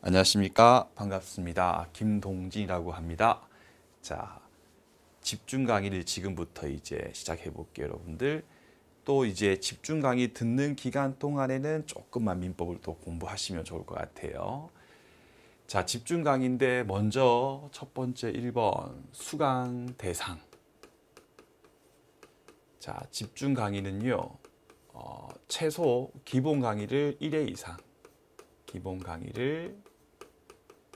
안녕하십니까. 반갑습니다. 김동진이라고 합니다. 자, 집중 강의를 지금부터 이제 시작해 볼게요, 여러분들. 또 이제 집중 강의 듣는 기간 동안에는 조금만 민법을 또 공부하시면 좋을 것 같아요. 자, 집중 강의인데 먼저 첫 번째 1번 수강 대상. 자, 집중 강의는요. 최소 기본 강의를 1회 이상 기본 강의를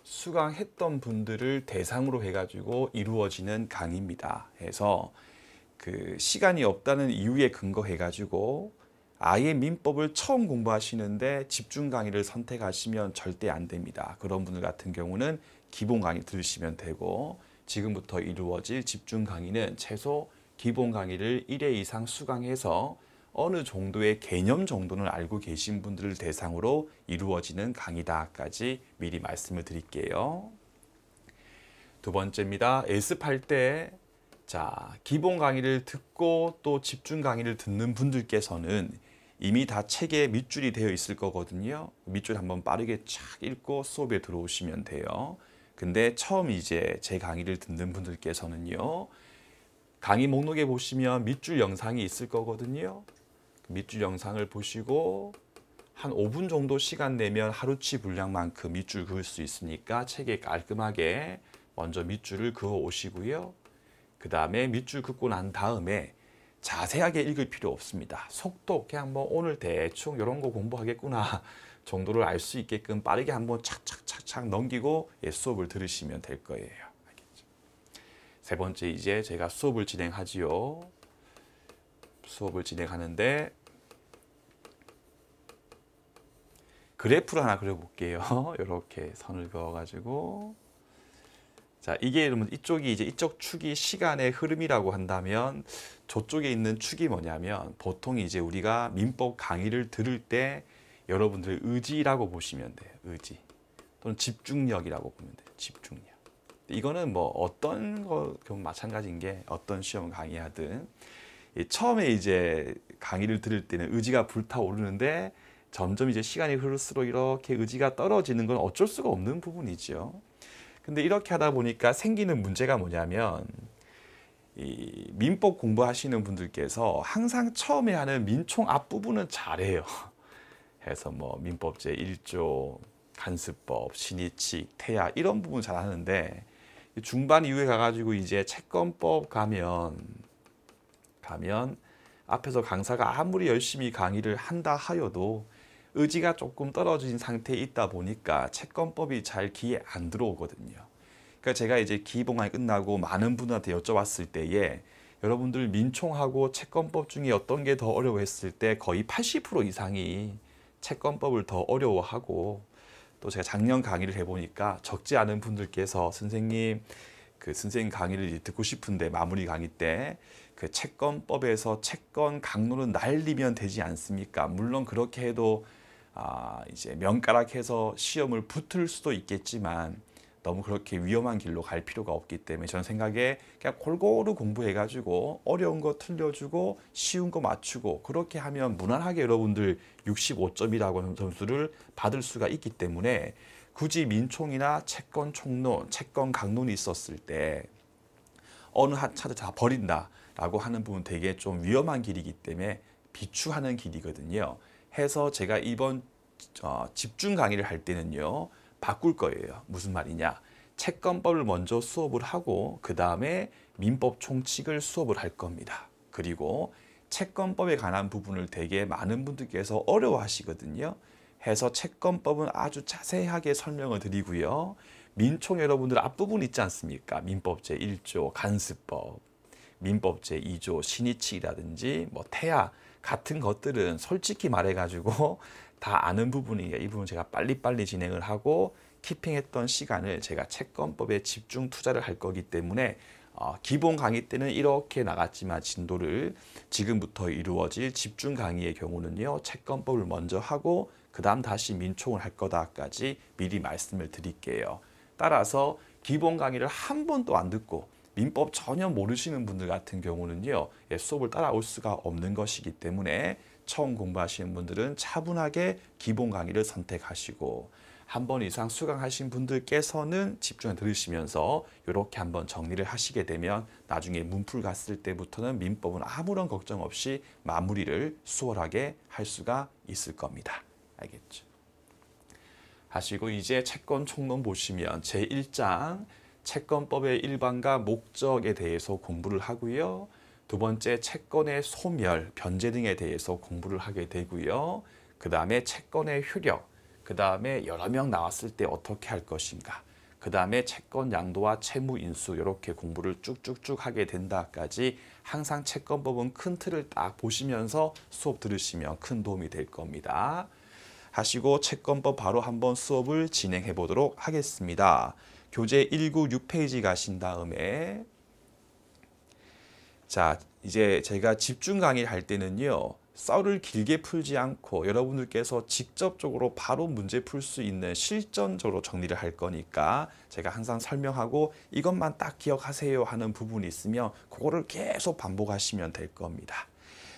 수강했던 분들을 대상으로 해가지고 이루어지는 강의입니다. 해서 그 시간이 없다는 이유에 근거해가지고 아예 민법을 처음 공부하시는데 집중 강의를 선택하시면 절대 안 됩니다. 그런 분들 같은 경우는 기본 강의 들으시면 되고, 지금부터 이루어질 집중 강의는 최소 기본 강의를 1회 이상 수강해서 어느 정도의 개념 정도는 알고 계신 분들을 대상으로 이루어지는 강의다까지 미리 말씀을 드릴게요. 두 번째입니다. 예습할 때 기본 강의를 듣고 또 집중 강의를 듣는 분들께서는 이미 다 책에 밑줄이 되어 있을 거거든요. 밑줄 한번 빠르게 쫙 읽고 수업에 들어오시면 돼요. 근데 처음 이제 제 강의를 듣는 분들께서는요, 강의 목록에 보시면 밑줄 영상이 있을 거거든요. 밑줄 영상을 보시고 한 5분 정도 시간 내면 하루치 분량만큼 밑줄 그을 수 있으니까 책에 깔끔하게 먼저 밑줄을 그어 오시고요. 그 다음에 밑줄 긋고 난 다음에 자세하게 읽을 필요 없습니다. 속도 그냥 뭐 오늘 대충 이런 거 공부하겠구나 정도를 알 수 있게끔 빠르게 한번 착착착착 넘기고 수업을 들으시면 될 거예요. 알겠죠? 세 번째, 이제 제가 수업을 진행하지요. 수업을 진행하는데 그래프를 하나 그려볼게요. 이렇게 선을 그어가지고, 자, 이게 여러분 이쪽이 이제 이쪽 축이 시간의 흐름이라고 한다면 저쪽에 있는 축이 뭐냐면 보통 이제 우리가 민법 강의를 들을 때 여러분들의 의지라고 보시면 돼요. 의지 또는 집중력이라고 보면 돼요. 집중력. 이거는 뭐 어떤 거 마찬가지인 게, 어떤 시험 강의하든 처음에 이제 강의를 들을 때는 의지가 불타오르는데 점점 이제 시간이 흐를수록 이렇게 의지가 떨어지는 건 어쩔 수가 없는 부분이죠. 근데 이렇게 하다 보니까 생기는 문제가 뭐냐면, 이 민법 공부하시는 분들께서 항상 처음에 하는 민총 앞부분은 잘해요. 해서 뭐 민법 제1조, 간습법, 신의칙, 태야 이런 부분 잘하는데 중반 이후에 가가지고 이제 채권법 가면 앞에서 강사가 아무리 열심히 강의를 한다 하여도 의지가 조금 떨어진 상태에 있다 보니까 채권법이 잘 귀에 안 들어오거든요. 그러니까 제가 이제 기본 강의 끝나고 많은 분들한테 여쭤봤을 때에 여러분들 민총하고 채권법 중에 어떤 게 더 어려워했을 때 거의 80% 이상이 채권법을 더 어려워하고, 또 제가 작년 강의를 해보니까 적지 않은 분들께서 선생님 강의를 듣고 싶은데 마무리 강의 때 그 채권법에서 채권 강론은 날리면 되지 않습니까? 물론 그렇게 해도 이제 명가락해서 시험을 붙을 수도 있겠지만 너무 그렇게 위험한 길로 갈 필요가 없기 때문에 저는 생각에 그냥 골고루 공부해가지고 어려운 거 틀려주고 쉬운 거 맞추고 그렇게 하면 무난하게 여러분들 65점이라고 하는 점수를 받을 수가 있기 때문에, 굳이 민총이나 채권 총론, 채권 강론이 있었을 때 어느 한 차를 다 버린다라고 하는 부분 되게 좀 위험한 길이기 때문에 비추하는 길이거든요. 해서 제가 이번 집중 강의를 할 때는요, 바꿀 거예요. 무슨 말이냐? 채권법을 먼저 수업을 하고 그 다음에 민법 총칙을 수업을 할 겁니다. 그리고 채권법에 관한 부분을 되게 많은 분들께서 어려워하시거든요. 해서 채권법은 아주 자세하게 설명을 드리고요. 민총 여러분들 앞부분 있지 않습니까? 민법 제1조 간습법, 민법 제2조 신의칙이라든지 뭐 태야 같은 것들은 솔직히 말해가지고 다 아는 부분이에요. 이 부분 제가 빨리빨리 진행을 하고 키핑했던 시간을 제가 채권법에 집중 투자를 할 거기 때문에 기본 강의 때는 이렇게 나갔지만 진도를 지금부터 이루어질 집중 강의의 경우는요, 채권법을 먼저 하고 그 다음 다시 민총을 할 거다까지 미리 말씀을 드릴게요. 따라서 기본 강의를 한 번도 안 듣고 민법 전혀 모르시는 분들 같은 경우는요, 수업을 따라올 수가 없는 것이기 때문에 처음 공부하시는 분들은 차분하게 기본 강의를 선택하시고, 한 번 이상 수강하신 분들께서는 집중해 들으시면서 이렇게 한번 정리를 하시게 되면 나중에 문풀 갔을 때부터는 민법은 아무런 걱정 없이 마무리를 수월하게 할 수가 있을 겁니다. 알겠죠? 하시고 이제 채권 총론 보시면 제1장 채권법의 일반과 목적에 대해서 공부를 하고요. 두 번째 채권의 소멸, 변제 등에 대해서 공부를 하게 되고요. 그 다음에 채권의 효력, 그 다음에 여러 명 나왔을 때 어떻게 할 것인가, 그 다음에 채권 양도와 채무 인수 이렇게 공부를 쭉쭉쭉 하게 된다까지 항상 채권법은 큰 틀을 딱 보시면서 수업 들으시면 큰 도움이 될 겁니다. 하시고 채권법 바로 한번 수업을 진행해 보도록 하겠습니다. 교재 196페이지 가신 다음에 자, 이제 제가 집중 강의를 할 때는요. 썰을 길게 풀지 않고 여러분들께서 직접적으로 바로 문제 풀 수 있는 실전적으로 정리를 할 거니까 제가 항상 설명하고 이것만 딱 기억하세요 하는 부분이 있으면 그거를 계속 반복하시면 될 겁니다.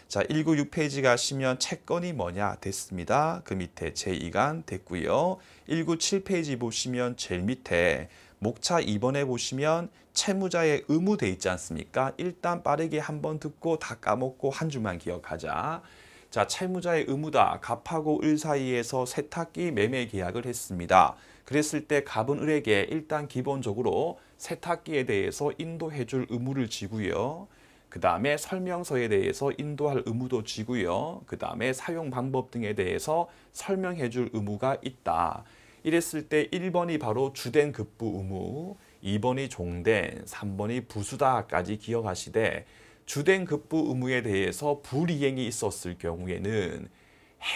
자, 196페이지 가시면 채권이 뭐냐 됐습니다. 그 밑에 제2간 됐고요. 197페이지 보시면 제일 밑에 목차 2번에 보시면 채무자의 의무 돼 있지 않습니까? 일단 빠르게 한번 듣고 다 까먹고 한 줄만 기억하자. 자, 채무자의 의무다. 갑하고 을 사이에서 세탁기 매매 계약을 했습니다. 그랬을 때 갑은 을에게 일단 기본적으로 세탁기에 대해서 인도해 줄 의무를 지고요. 그 다음에 설명서에 대해서 인도할 의무도 지고요. 그 다음에 사용 방법 등에 대해서 설명해 줄 의무가 있다. 이랬을 때 1번이 바로 주된 급부 의무, 2번이 종된, 3번이 부수다까지 기억하시되 주된 급부 의무에 대해서 불이행이 있었을 경우에는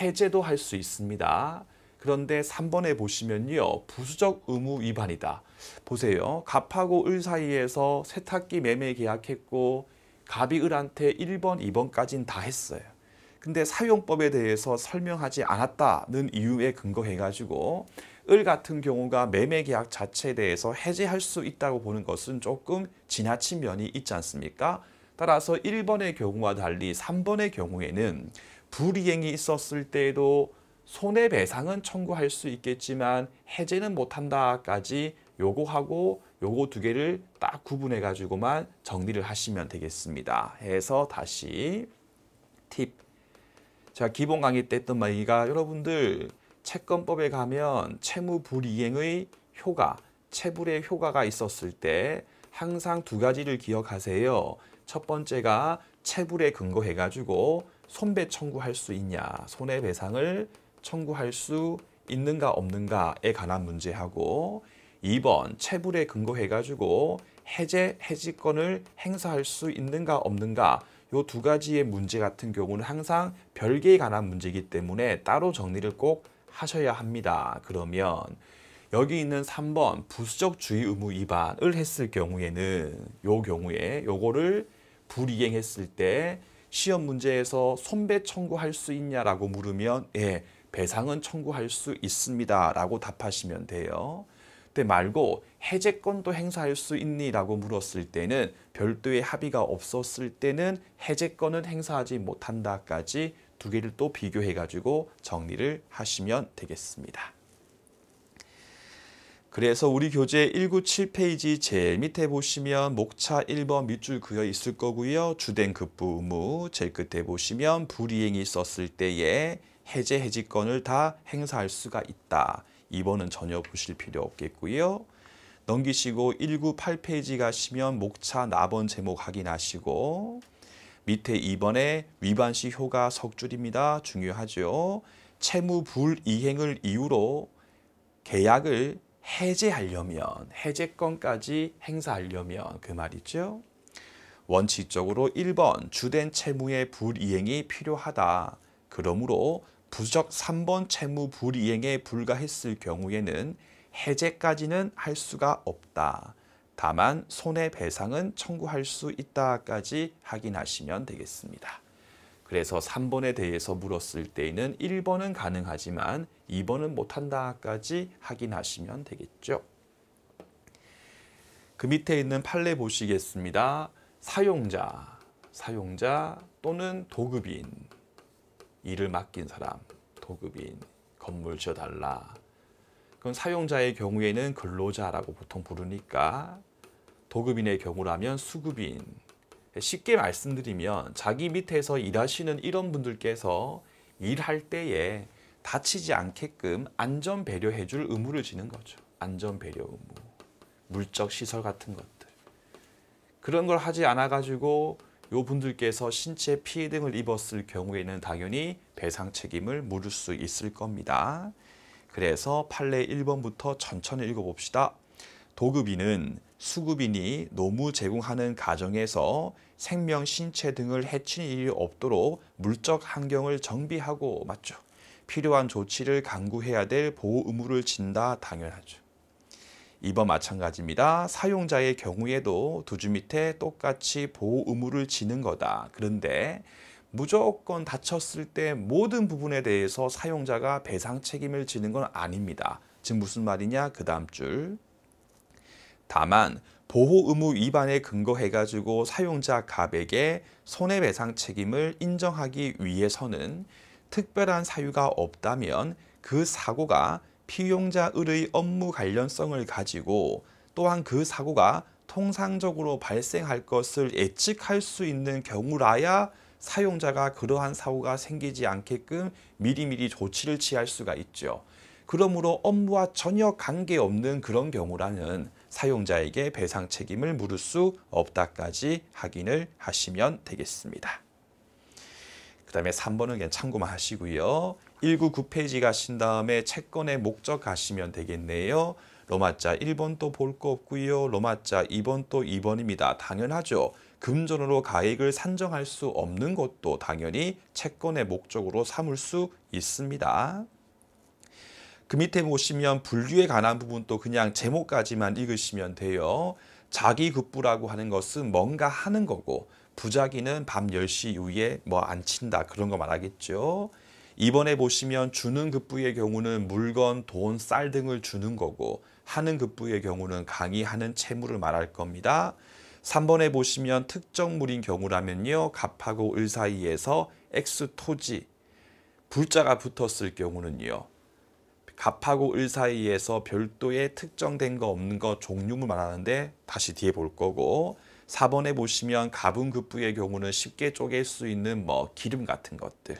해제도 할 수 있습니다. 그런데 3번에 보시면요. 부수적 의무 위반이다. 보세요. 갑하고 을 사이에서 세탁기 매매 계약했고 갑이 을한테 1번, 2번까지는 다 했어요. 근데 사용법에 대해서 설명하지 않았다는 이유에 근거해가지고 을 같은 경우가 매매 계약 자체에 대해서 해제할 수 있다고 보는 것은 조금 지나친 면이 있지 않습니까? 따라서 1번의 경우와 달리 3번의 경우에는 불이행이 있었을 때에도 손해배상은 청구할 수 있겠지만 해제는 못한다까지 요거하고 요거 두 개를 딱 구분해 가지고만 정리를 하시면 되겠습니다. 해서 다시 팁. 제가 기본 강의 때 했던 말이가 여러분들 채권법에 가면 채무 불이행의 효과, 채불의 효과가 있었을 때 항상 두 가지를 기억하세요. 첫 번째가 채불에 근거해 가지고 손배 청구할 수 있냐, 손해배상을 청구할 수 있는가 없는가에 관한 문제하고 2번 채불에 근거해 가지고 해지권을 행사할 수 있는가 없는가 요 두 가지의 문제 같은 경우는 항상 별개에 관한 문제이기 때문에 따로 정리를 꼭 하셔야 합니다. 그러면 여기 있는 3번 부수적 주의 의무 위반을 했을 경우에는 요 경우에 요거를 불이행했을 때 시험 문제에서 손배 청구할 수 있냐라고 물으면 예, 배상은 청구할 수 있습니다 라고 답하시면 돼요. 근데 말고 해제권도 행사할 수 있니? 라고 물었을 때는 별도의 합의가 없었을 때는 해제권은 행사하지 못한다까지 두 개를 또 비교해 가지고 정리를 하시면 되겠습니다. 그래서 우리 교재 197페이지 제일 밑에 보시면 목차 1번 밑줄 그어 있을 거고요. 주된 급부 의무 제일 끝에 보시면 불이행이 있었을 때에 해지권을 다 행사할 수가 있다. 2번은 전혀 보실 필요 없겠고요. 넘기시고 198페이지 가시면 목차 나번 제목 확인하시고 밑에 2번에 위반시 효가 석줄입니다. 중요하죠. 채무 불이행을 이유로 계약을 해제하려면 해제권까지 행사하려면 그 말이죠. 원칙적으로 1번 주된 채무의 불이행이 필요하다. 그러므로 부수적 3번 채무 불이행에 불과했을 경우에는 해제까지는 할 수가 없다. 다만 손해배상은 청구할 수 있다까지 확인하시면 되겠습니다. 그래서 3번에 대해서 물었을 때에는 1번은 가능하지만 2번은 못한다까지 확인하시면 되겠죠. 그 밑에 있는 판례 보시겠습니다. 사용자 또는 도급인, 일을 맡긴 사람, 도급인, 건물 지어달라. 그럼 사용자의 경우에는 근로자라고 보통 부르니까 도급인의 경우라면 수급인. 쉽게 말씀드리면 자기 밑에서 일하시는 이런 분들께서 일할 때에 다치지 않게끔 안전 배려해 줄 의무를 지는 거죠. 안전 배려 의무. 물적 시설 같은 것들. 그런 걸 하지 않아 가지고 요 분들께서 신체 피해 등을 입었을 경우에는 당연히 배상 책임을 물을 수 있을 겁니다. 그래서 판례 1번부터 천천히 읽어봅시다. 도급인은 수급인이 노무 제공하는 가정에서 생명, 신체 등을 해치는 일이 없도록 물적 환경을 정비하고 맞죠. 필요한 조치를 강구해야 될 보호 의무를 진다. 당연하죠. 2번 마찬가지입니다. 사용자의 경우에도 두 줄 밑에 똑같이 보호 의무를 지는 거다. 그런데 무조건 다쳤을 때 모든 부분에 대해서 사용자가 배상 책임을 지는 건 아닙니다. 즉 무슨 말이냐? 그 다음 줄. 다만 보호 의무 위반에 근거해가지고 사용자 갑에게 손해배상 책임을 인정하기 위해서는 특별한 사유가 없다면 그 사고가 피용자 을의 업무 관련성을 가지고 또한 그 사고가 통상적으로 발생할 것을 예측할 수 있는 경우라야 사용자가 그러한 사고가 생기지 않게끔 미리미리 조치를 취할 수가 있죠. 그러므로 업무와 전혀 관계없는 그런 경우라는 사용자에게 배상 책임을 물을 수 없다까지 확인을 하시면 되겠습니다. 그 다음에 3번은 그냥 참고만 하시고요. 199페이지 가신 다음에 채권의 목적 가시면 되겠네요. 로마자 1번 또 볼 거 없고요. 로마자 2번 또 2번입니다. 당연하죠. 금전으로 가액을 산정할 수 없는 것도 당연히 채권의 목적으로 삼을 수 있습니다. 그 밑에 보시면 분류에 관한 부분도 그냥 제목까지만 읽으시면 돼요. 자기급부라고 하는 것은 뭔가 하는 거고 부자기는 밤 10시 이후에 뭐 안 친다 그런 거 말하겠죠. 이번에 보시면 주는 급부의 경우는 물건, 돈, 쌀 등을 주는 거고 하는 급부의 경우는 강의하는 채무를 말할 겁니다. 3번에 보시면 특정물인 경우라면요. 갑하고 을 사이에서 X 토지, 불자가 붙었을 경우는요. 갑하고 을 사이에서 별도의 특정된 거 없는 거 종류를 말하는데 다시 뒤에 볼 거고 4번에 보시면 갑은 급부의 경우는 쉽게 쪼갤 수 있는 뭐 기름 같은 것들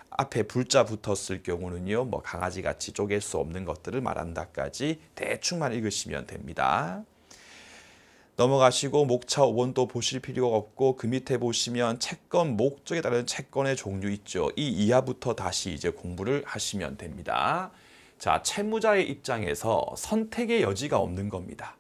앞에 불자 붙었을 경우는요 뭐 강아지 같이 쪼갤 수 없는 것들을 말한다까지 대충만 읽으시면 됩니다. 넘어가시고 목차 5번도 보실 필요가 없고 그 밑에 보시면 채권 목적에 따른 채권의 종류 있죠. 이 이하부터 다시 이제 공부를 하시면 됩니다. 자, 채무자의 입장에서 선택의 여지가 없는 겁니다.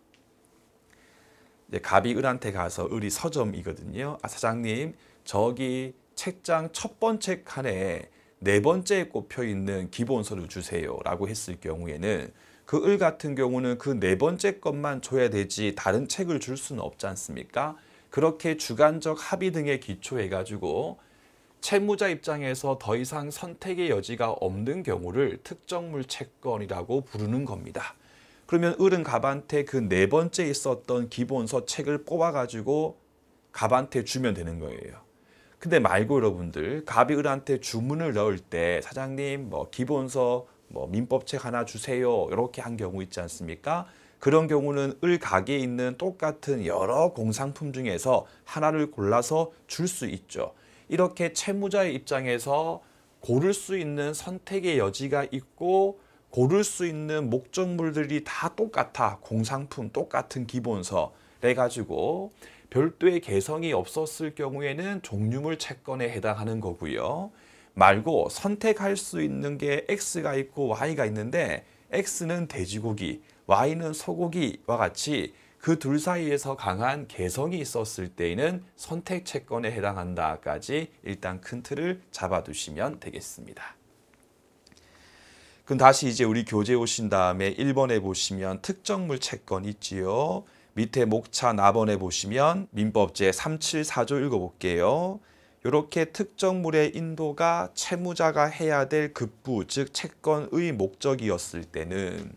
이제 갑이 을한테 가서 을이 서점이거든요. 아, 사장님, 저기 책장 첫 번째 칸에 네 번째에 꼽혀 있는 기본서를 주세요 라고 했을 경우에는 그 을 같은 경우는 그 네 번째 것만 줘야 되지 다른 책을 줄 수는 없지 않습니까? 그렇게 주관적 합의 등에 기초해 가지고 채무자 입장에서 더 이상 선택의 여지가 없는 경우를 특정물 채권이라고 부르는 겁니다. 그러면 을은 갑한테 그 네 번째 있었던 기본서 책을 뽑아가지고 갑한테 주면 되는 거예요. 근데 말고 여러분들 갑이 을한테 주문을 넣을 때 사장님 뭐 기본서 뭐 민법책 하나 주세요 이렇게 한 경우 있지 않습니까? 그런 경우는 을 가게에 있는 똑같은 여러 공상품 중에서 하나를 골라서 줄 수 있죠. 이렇게 채무자의 입장에서 고를 수 있는 선택의 여지가 있고 고를 수 있는 목적물들이 다 똑같아. 공상품 똑같은 기본서 해가지고 별도의 개성이 없었을 경우에는 종류물 채권에 해당하는 거고요. 말고 선택할 수 있는 게 X가 있고 Y가 있는데 X는 돼지고기, Y는 소고기와 같이 그 둘 사이에서 강한 개성이 있었을 때에는 선택 채권에 해당한다까지 일단 큰 틀을 잡아두시면 되겠습니다. 그럼 다시 이제 우리 교재 오신 다음에 1번에 보시면 특정물 채권 있지요. 밑에 목차 나번에 보시면 민법 제374조 읽어볼게요. 이렇게 특정물의 인도가 채무자가 해야 될 급부, 즉 채권의 목적이었을 때는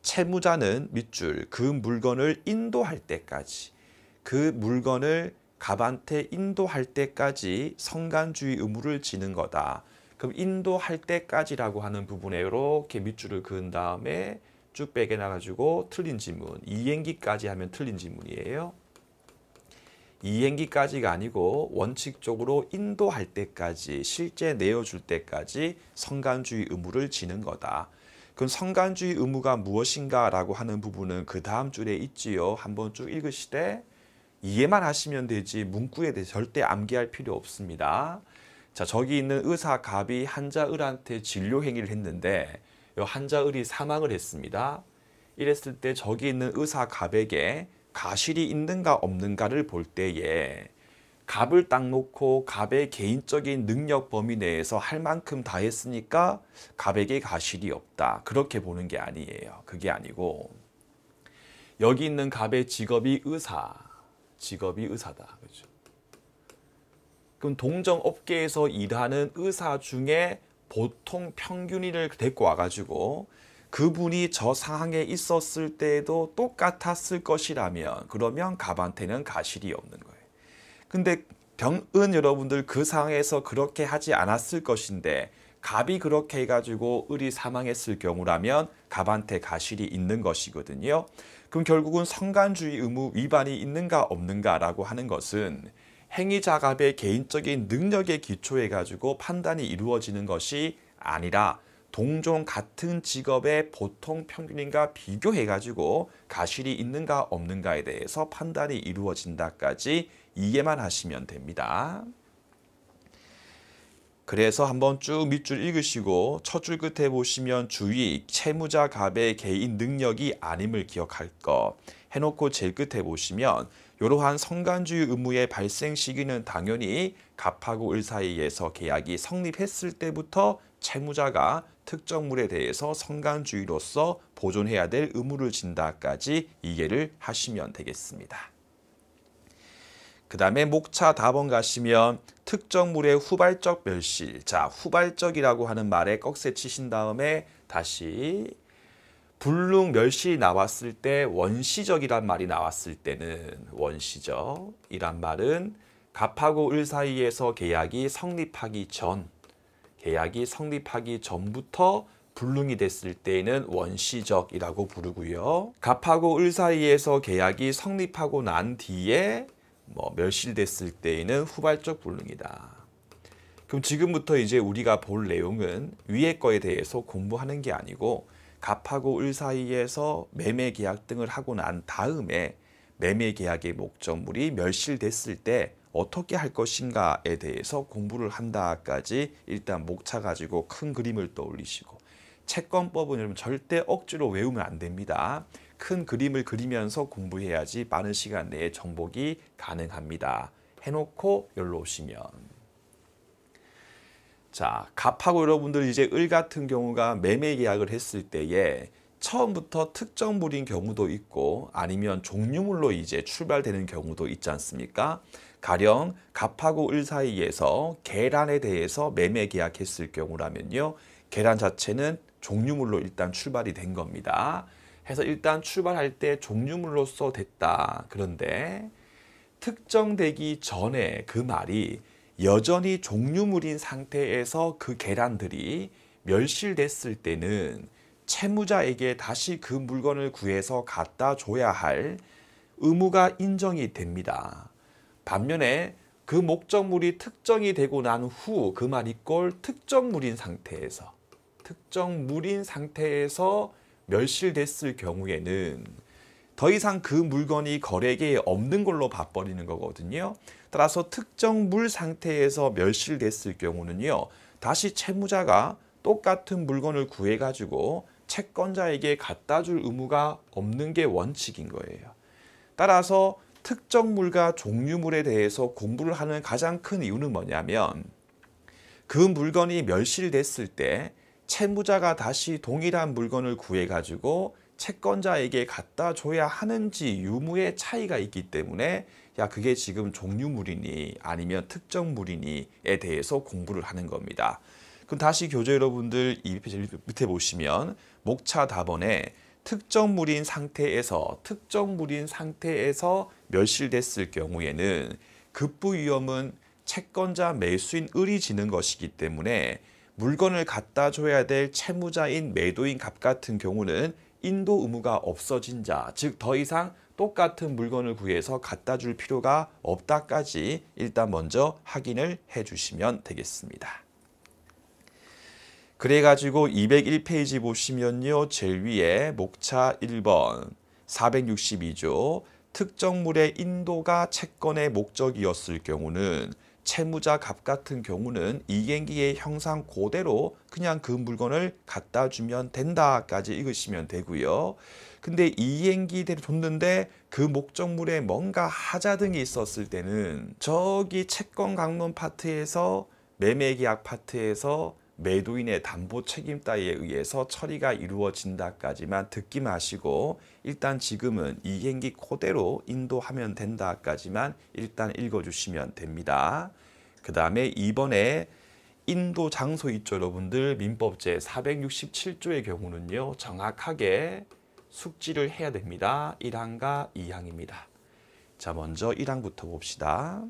채무자는 밑줄 그 물건을 인도할 때까지 그 물건을 갑한테 인도할 때까지 성간주의 의무를 지는 거다. 그럼 인도할 때까지라고 하는 부분에 이렇게 밑줄을 그은 다음에 쭉 빼게 나가지고 틀린 지문. 이행기까지 하면 틀린 지문이에요. 이행기까지가 아니고 원칙적으로 인도할 때까지 실제 내어줄 때까지 성간주의 의무를 지는 거다. 그럼 성간주의 의무가 무엇인가 라고 하는 부분은 그 다음 줄에 있지요. 한번 쭉 읽으시되 이해만 하시면 되지 문구에 대해 절대 암기할 필요 없습니다. 자, 저기 있는 의사 갑이 한자을한테 진료 행위를 했는데 이 한자을이 사망을 했습니다. 이랬을 때 저기 있는 의사 갑에게 가실이 있는가 없는가를 볼 때에 갑을 딱 놓고 갑의 개인적인 능력 범위 내에서 할 만큼 다 했으니까 갑에게 가실이 없다. 그렇게 보는 게 아니에요. 그게 아니고 여기 있는 갑의 직업이 의사다. 그렇죠? 그럼 동정업계에서 일하는 의사 중에 보통 평균인을 데리고 와가지고 그분이 저 상황에 있었을 때에도 똑같았을 것이라면 그러면 갑한테는 가실이 없는 거예요. 근데 병은 여러분들 그 상황에서 그렇게 하지 않았을 것인데 갑이 그렇게 해가지고 을이 사망했을 경우라면 갑한테 가실이 있는 것이거든요. 그럼 결국은 성간주의 의무 위반이 있는가 없는가라고 하는 것은 행위자 갑의 개인적인 능력에 기초해 가지고 판단이 이루어지는 것이 아니라 동종 같은 직업의 보통 평균인과 비교해 가지고 가실이 있는가 없는가에 대해서 판단이 이루어진다까지 이해만 하시면 됩니다. 그래서 한번 쭉 밑줄 읽으시고 첫 줄 끝에 보시면 주의 채무자 갑의 개인 능력이 아님을 기억할 것 해놓고 제일 끝에 보시면 이러한 성간주의 의무의 발생 시기는 당연히 갑하고 을 사이에서 계약이 성립했을 때부터 채무자가 특정물에 대해서 성간주의로서 보존해야 될 의무를 진다까지 이해를 하시면 되겠습니다. 그 다음에 목차 답원 가시면 특정물의 후발적 멸실. 자, 후발적이라고 하는 말에 꺽쇠 치신 다음에 다시 불능 멸실이 나왔을 때 원시적이란 말이 나왔을 때는 원시적이란 말은 갑하고 을 사이에서 계약이 성립하기 전부터 불능이 됐을 때에는 원시적이라고 부르고요. 갑하고 을 사이에서 계약이 성립하고 난 뒤에 멸실됐을 때에는 후발적 불능이다. 그럼 지금부터 이제 우리가 볼 내용은 위의 거에 대해서 공부하는 게 아니고 갑하고 을 사이에서 매매 계약 등을 하고 난 다음에 매매 계약의 목적물이 멸실됐을 때 어떻게 할 것인가에 대해서 공부를 한다까지 일단 목차 가지고 큰 그림을 떠올리시고 채권법은 여러분 절대 억지로 외우면 안 됩니다. 큰 그림을 그리면서 공부해야지 빠른 시간 내에 정복이 가능합니다. 해놓고 여기로 오시면 자, 갑하고 여러분들 이제 을 같은 경우가 매매 계약을 했을 때에 처음부터 특정물인 경우도 있고 아니면 종류물로 이제 출발되는 경우도 있지 않습니까? 가령 갑하고 을 사이에서 계란에 대해서 매매 계약했을 경우라면요. 계란 자체는 종류물로 일단 출발이 된 겁니다. 해서 일단 출발할 때 종류물로서 됐다. 그런데 특정되기 전에 그 말이 여전히 종류물인 상태에서 그 계란들이 멸실됐을 때는 채무자에게 다시 그 물건을 구해서 갖다 줘야 할 의무가 인정이 됩니다. 반면에 그 목적물이 특정이 되고 난 후 그 말 이꼴 특정물인 상태에서 멸실됐을 경우에는 더 이상 그 물건이 거래계에 없는 걸로 봐버리는 거거든요. 따라서 특정물 상태에서 멸실됐을 경우는요. 다시 채무자가 똑같은 물건을 구해가지고 채권자에게 갖다 줄 의무가 없는 게 원칙인 거예요. 따라서 특정물과 종류물에 대해서 공부를 하는 가장 큰 이유는 뭐냐면 그 물건이 멸실됐을 때 채무자가 다시 동일한 물건을 구해가지고 채권자에게 갖다 줘야 하는지 유무의 차이가 있기 때문에 야 그게 지금 종류물이니 아니면 특정물이니에 대해서 공부를 하는 겁니다. 그럼 다시 교재 여러분들 이 밑에 보시면 목차 답원에 특정물인 상태에서 멸실됐을 경우에는 급부 위험은 채권자 매수인 을이 지는 것이기 때문에 물건을 갖다 줘야 될 채무자인 매도인 갑 같은 경우는 인도 의무가 없어진 자, 즉 더 이상 똑같은 물건을 구해서 갖다 줄 필요가 없다까지 일단 먼저 확인을 해 주시면 되겠습니다. 그래가지고 201페이지 보시면요. 제일 위에 목차 1번 462조 특정물의 인도가 채권의 목적이었을 경우는 채무자 값 같은 경우는 이행기의 형상 그대로 그냥 그 물건을 갖다 주면 된다까지 읽으시면 되고요. 근데 이행기대로 줬는데 그 목적물에 뭔가 하자 등이 있었을 때는 저기 채권 강론 파트에서 매매계약 파트에서 매도인의 담보 책임 따위에 의해서 처리가 이루어진다까지만 듣기 마시고 일단 지금은 이행기 그대로 인도하면 된다까지만 일단 읽어주시면 됩니다. 그 다음에 이번에 인도 장소 있죠 여러분들. 민법 제467조의 경우는요 정확하게 숙지를 해야 됩니다. 1항과 2항입니다. 자, 먼저 1항부터 봅시다.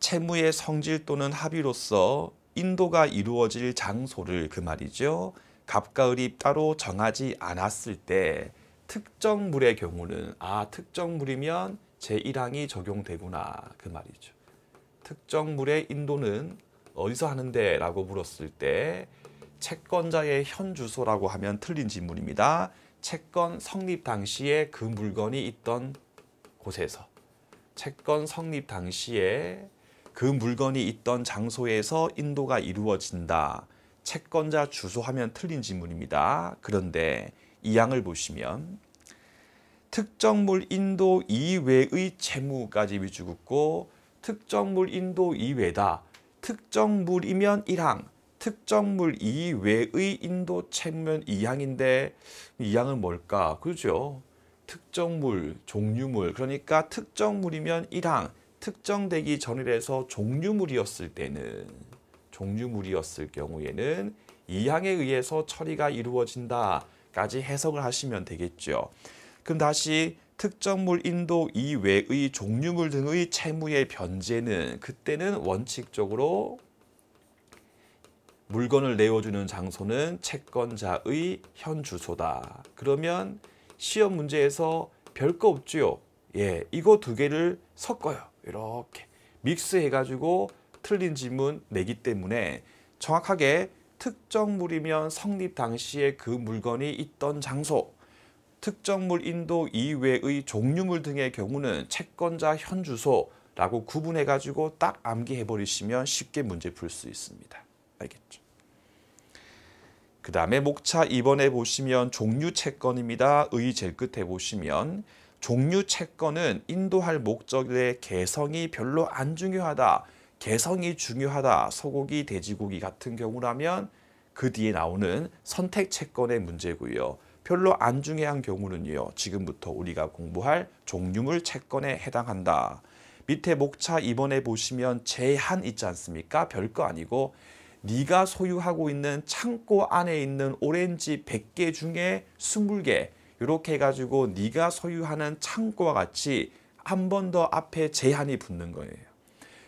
채무의 성질 또는 합의로서 인도가 이루어질 장소를 그 말이죠. 갑과 을이 따로 정하지 않았을 때 특정물의 경우는 특정물이면 제1항이 적용되구나 그 말이죠. 특정물의 인도는 어디서 하는데? 라고 물었을 때 채권자의 현 주소라고 하면 틀린 질문입니다. 채권 성립 당시에 그 물건이 있던 곳에서 채권 성립 당시에 그 물건이 있던 장소에서 인도가 이루어진다. 채권자 주소하면 틀린 지문입니다. 그런데 이 항을 보시면 특정물 인도 이외의 채무까지 위주긋고 특정물 인도 이외다. 특정물이면 1항, 특정물 이외의 인도 채무면 2항인데 2항은 뭘까? 그렇죠? 특정물, 종류물. 그러니까 특정물이면 1항. 특정되기 전이라서 종류물이었을 경우에는 2항에 의해서 처리가 이루어진다까지 해석을 하시면 되겠죠. 그럼 다시 특정물 인도 이외의 종류물 등의 채무의 변제는 그때는 원칙적으로 물건을 내어주는 장소는 채권자의 현 주소다. 그러면 시험 문제에서 별거 없죠. 이거 두 개를 섞어요. 이렇게 믹스해가지고 틀린 질문 내기 때문에 정확하게 특정물이면 성립 당시에 그 물건이 있던 장소, 특정물 인도 이외의 종류물 등의 경우는 채권자 현 주소라고 구분해가지고 딱 암기해버리시면 쉽게 문제 풀 수 있습니다. 알겠죠? 그 다음에 목차 2번에 보시면 종류 채권입니다. 의 제일 끝에 보시면 종류 채권은 인도할 목적의 개성이 별로 안 중요하다. 개성이 중요하다. 소고기, 돼지고기 같은 경우라면 그 뒤에 나오는 선택 채권의 문제고요. 별로 안 중요한 경우는요. 지금부터 우리가 공부할 종류물 채권에 해당한다. 밑에 목차 2번에 보시면 제한 있지 않습니까? 별거 아니고 네가 소유하고 있는 창고 안에 있는 오렌지 100개 중에 20개 이렇게 해가지고 네가 소유하는 창고와 같이 한 번 더 앞에 제한이 붙는 거예요.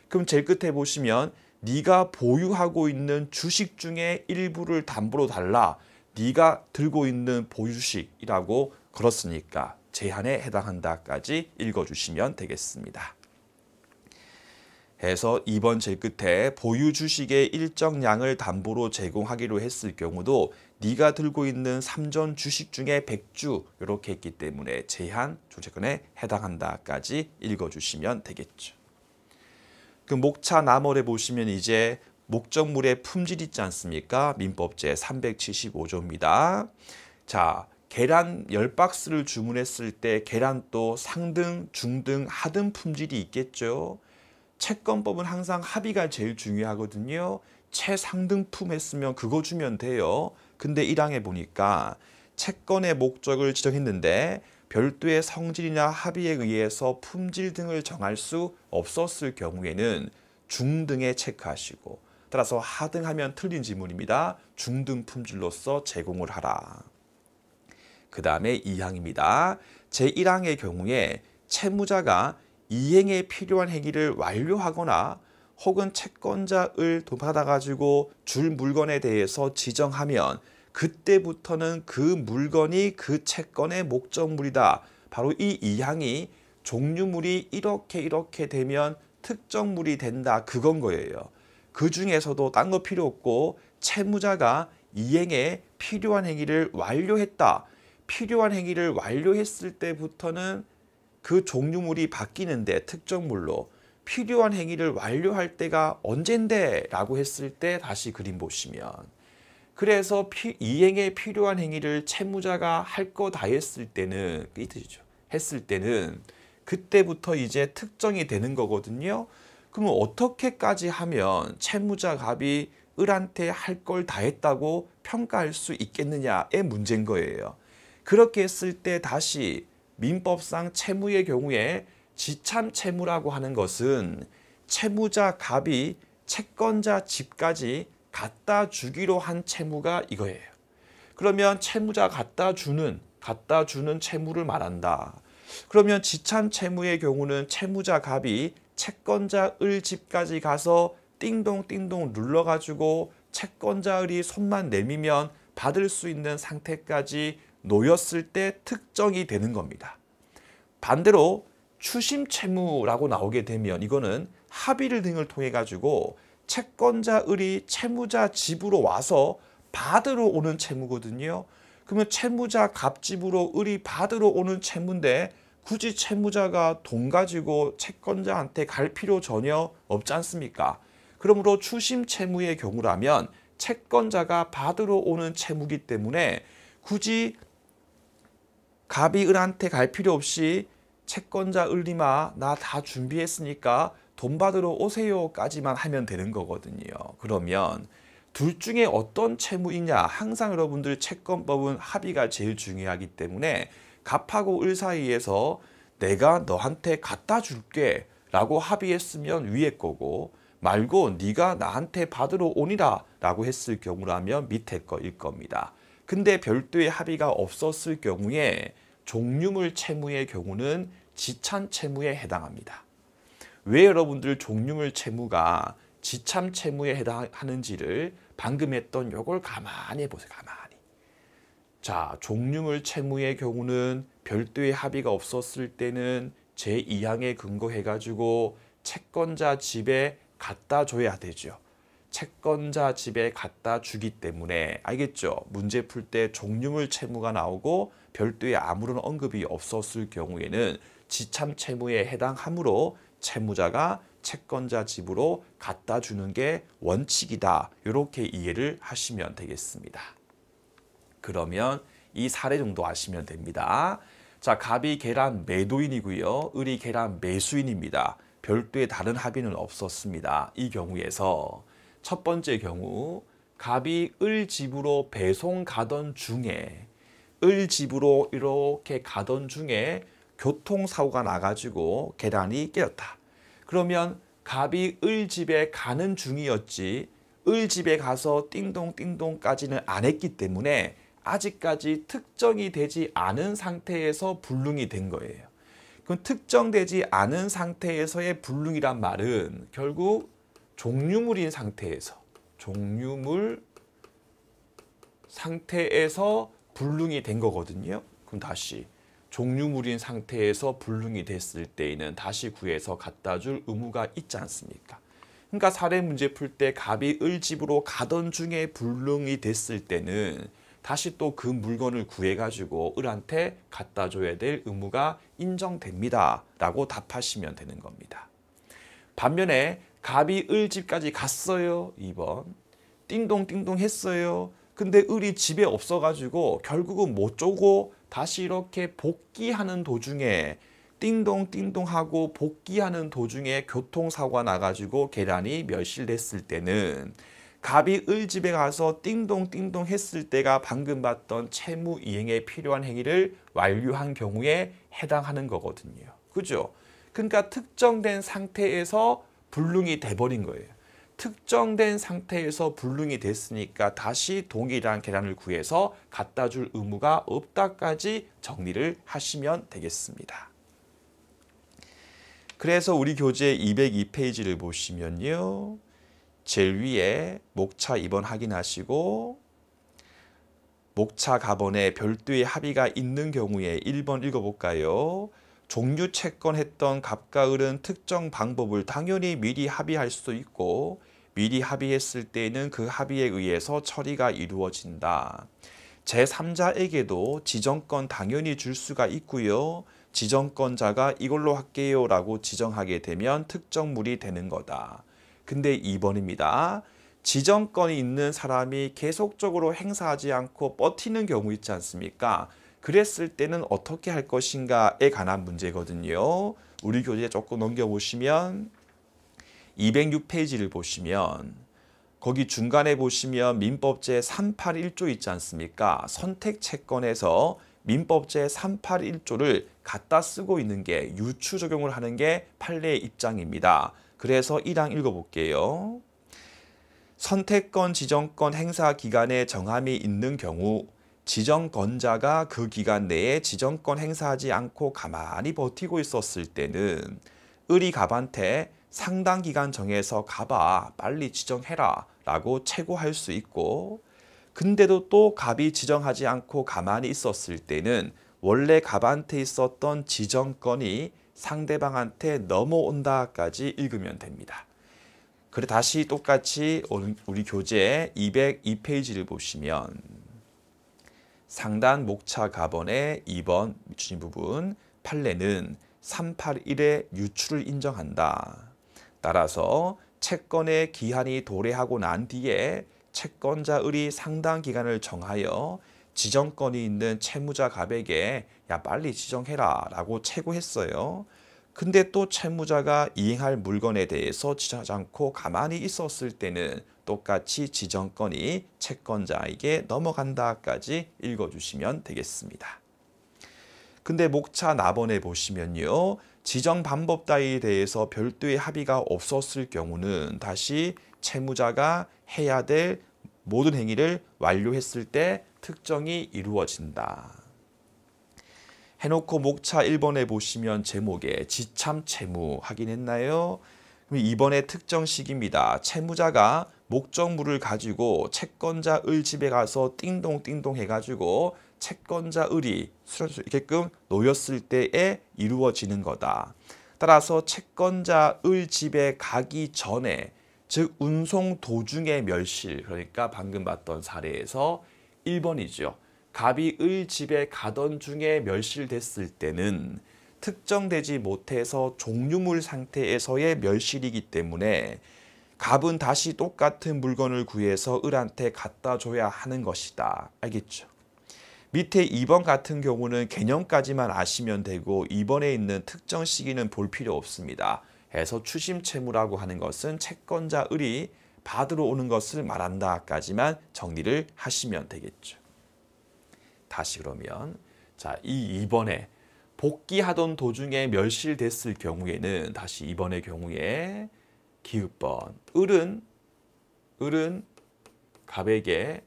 그럼 제일 끝에 보시면 네가 보유하고 있는 주식 중에 일부를 담보로 달라. 네가 들고 있는 보유주식이라고 걸었으니까 제한에 해당한다까지 읽어주시면 되겠습니다. 해서 2번 제일 끝에 보유 주식의 일정량을 담보로 제공하기로 했을 경우도 네가 들고 있는 3전 주식 중에 100주 이렇게 했기 때문에 제한 조제권에 해당한다까지 읽어주시면 되겠죠. 그 목차 나머에 보시면 이제 목적물의 품질 있지 않습니까? 민법 제375조입니다. 자, 계란 10박스를 주문했을 때 계란도 상등, 중등, 하등 품질이 있겠죠. 채권법은 항상 합의가 제일 중요하거든요. 최상등품 했으면 그거 주면 돼요. 근데 1항에 보니까 채권의 목적을 지정했는데 별도의 성질이나 합의에 의해서 품질 등을 정할 수 없었을 경우에는 중등에 체크하시고 따라서 하등하면 틀린 지문입니다. 중등 품질로서 제공을 하라. 그 다음에 2항입니다. 제1항의 경우에 채무자가 이행에 필요한 행위를 완료하거나 혹은 채권자를 받아가지고 줄 물건에 대해서 지정하면 그때부터는 그 물건이 그 채권의 목적물이다. 바로 이 이항이 종류물이 이렇게 되면 특정물이 된다. 그건 거예요. 그 중에서도 딴 거 필요 없고 채무자가 이행에 필요한 행위를 완료했다. 필요한 행위를 완료했을 때부터는 그 종류물이 바뀌는데 특정물로 필요한 행위를 완료할 때가 언젠데 라고 했을 때 다시 그림 보시면 그래서 이행에 필요한 행위를 채무자가 할 거 다 했을 때는 이 뜻이죠. 했을 때는 그때부터 이제 특정이 되는 거거든요. 그러면 어떻게까지 하면 채무자 갑이 을한테 할 걸 다 했다고 평가할 수 있겠느냐의 문제인 거예요. 그렇게 했을 때 다시 민법상 채무의 경우에 지참 채무라고 하는 것은 채무자 갑이 채권자 집까지 갖다 주기로 한 채무가 이거예요. 그러면 채무자 갖다 주는 채무를 말한다. 그러면 지참 채무의 경우는 채무자 갑이 채권자 을 집까지 가서 띵동띵동 눌러가지고 채권자 을이 손만 내밀면 받을 수 있는 상태까지 놓였을 때 특정이 되는 겁니다. 반대로 추심 채무라고 나오게 되면 이거는 합의를 등을 통해 가지고 채권자 을이 채무자 집으로 와서 받으러 오는 채무거든요. 그러면 채무자 갑 집으로 을이 받으러 오는 채무인데 굳이 채무자가 돈 가지고 채권자한테 갈 필요 전혀 없지 않습니까? 그러므로 추심 채무의 경우라면 채권자가 받으러 오는 채무이기 때문에 굳이 갑이 을한테 갈 필요 없이 채권자 을님아 나 다 준비했으니까 돈 받으러 오세요까지만 하면 되는 거거든요. 그러면 둘 중에 어떤 채무이냐 항상 여러분들 채권법은 합의가 제일 중요하기 때문에 갑하고 을 사이에서 내가 너한테 갖다 줄게 라고 합의했으면 위에 거고 말고 네가 나한테 받으러 오니라 라고 했을 경우라면 밑에 거일 겁니다. 근데 별도의 합의가 없었을 경우에 종류물 채무의 경우는 지참 채무에 해당합니다. 왜 여러분들 종류물 채무가 지참 채무에 해당하는지를 방금 했던 요걸 가만히 해보세요. 가만히. 자, 종류물 채무의 경우는 별도의 합의가 없었을 때는 제2항에 근거해가지고 채권자 집에 갖다 줘야 되죠. 채권자 집에 갖다 주기 때문에 알겠죠? 문제 풀 때 종류물 채무가 나오고 별도의 아무런 언급이 없었을 경우에는 지참 채무에 해당하므로 채무자가 채권자 집으로 갖다 주는 게 원칙이다. 이렇게 이해를 하시면 되겠습니다. 그러면 이 사례 정도 아시면 됩니다. 자, 갑이 계란 매도인이고요. 을이 계란 매수인입니다. 별도의 다른 합의는 없었습니다. 이 경우에서 첫 번째 경우 갑이 을 집으로 배송 가던 중에 을 집으로 이렇게 가던 중에 교통사고가 나가지고 계란이 깨졌다. 그러면 갑이 을 집에 가는 중이었지 을 집에 가서 띵동띵동까지는 안 했기 때문에 아직까지 특정이 되지 않은 상태에서 불능이 된 거예요. 그럼 특정되지 않은 상태에서의 불능이란 말은 결국 종류물인 상태에서 불능이 된 거거든요. 그럼 다시 종류물인 상태에서 불능이 됐을 때에는 다시 구해서 갖다 줄 의무가 있지 않습니까? 그러니까 사례 문제 풀 때 갑이 을 집으로 가던 중에 불능이 됐을 때는 다시 또 그 물건을 구해가지고 을한테 갖다 줘야 될 의무가 인정됩니다. 라고 답하시면 되는 겁니다. 반면에 갑이 을 집까지 갔어요. 2번. 띵동띵동 했어요. 근데 을이 집에 없어가지고 결국은 못 쪼고 다시 이렇게 복귀하는 도중에 띵동띵동하고 복귀하는 도중에 교통사고가 나가지고 계란이 멸실됐을 때는 갑이 을 집에 가서 띵동띵동 했을 때가 방금 봤던 채무 이행에 필요한 행위를 완료한 경우에 해당하는 거거든요. 그죠? 그러니까 특정된 상태에서 불능이 돼버린 거예요. 특정된 상태에서 불능이 됐으니까 다시 동일한 계란을 구해서 갖다 줄 의무가 없다까지 정리를 하시면 되겠습니다. 그래서 우리 교재 202페이지를 보시면요. 제일 위에 목차 2번 확인하시고 목차 가번에 별도의 합의가 있는 경우에 1번 읽어볼까요? 종류 채권했던 갑과 을은 특정 방법을 당연히 미리 합의할 수도 있고 미리 합의했을 때에는 그 합의에 의해서 처리가 이루어진다. 제3자에게도 지정권 당연히 줄 수가 있고요. 지정권자가 이걸로 할게요 라고 지정하게 되면 특정물이 되는 거다. 근데 2번입니다. 지정권이 있는 사람이 계속적으로 행사하지 않고 버티는 경우 있지 않습니까? 그랬을 때는 어떻게 할 것인가에 관한 문제거든요. 우리 교재 조금 넘겨보시면 206페이지를 보시면 거기 중간에 보시면 민법 제381조 있지 않습니까? 선택채권에서 민법 제381조를 갖다 쓰고 있는 게 유추 적용을 하는 게 판례의 입장입니다. 그래서 1항 읽어볼게요. 선택권, 지정권 행사 기간에 정함이 있는 경우 지정권자가 그 기간 내에 지정권 행사하지 않고 가만히 버티고 있었을 때는 을이 갑한테 상당 기간 정해서 갑아 빨리 지정해라 라고 채고할 수 있고 근데도 또 갑이 지정하지 않고 가만히 있었을 때는 원래 갑한테 있었던 지정권이 상대방한테 넘어온다까지 읽으면 됩니다. 그래 다시 똑같이 우리 교재 202페이지를 보시면 상단 목차 가번의 2번 밑줄 부분 판례는 381의 유추를 인정한다. 따라서 채권의 기한이 도래하고 난 뒤에 채권자 을이 상당 기간을 정하여 지정권이 있는 채무자 갑에게 야 빨리 지정해라 라고 채고했어요. 근데 또 채무자가 이행할 물건에 대해서 지정하지 않고 가만히 있었을 때는 똑같이 지정권이 채권자에게 넘어간다까지 읽어주시면 되겠습니다. 근데 목차 나번에 보시면요. 지정 방법 따위에 대해서 별도의 합의가 없었을 경우는 다시 채무자가 해야 될 모든 행위를 완료했을 때 특정이 이루어진다. 해놓고 목차 1번에 보시면 제목에 지참 채무 확인했나요? 그럼 2번의 특정식입니다. 채무자가 목적물을 가지고 채권자 을 집에 가서 띵동띵동 해가지고 채권자 을이 수령할 수 있게끔 놓였을 때에 이루어지는 거다. 따라서 채권자 을 집에 가기 전에 즉 운송 도중의 멸실 그러니까 방금 봤던 사례에서 1번이죠. 갑이 을 집에 가던 중에 멸실됐을 때는 특정되지 못해서 종류물 상태에서의 멸실이기 때문에 갑은 다시 똑같은 물건을 구해서 을한테 갖다 줘야 하는 것이다. 알겠죠? 밑에 2번 같은 경우는 개념까지만 아시면 되고 2번에 있는 특정 시기는 볼 필요 없습니다. 해서 추심채무라고 하는 것은 채권자 을이 받으러 오는 것을 말한다까지만 정리를 하시면 되겠죠. 다시 그러면 자, 이 2번에 복귀하던 도중에 멸실됐을 경우에는 다시 2번의 경우에 기읍번 을은 갑에게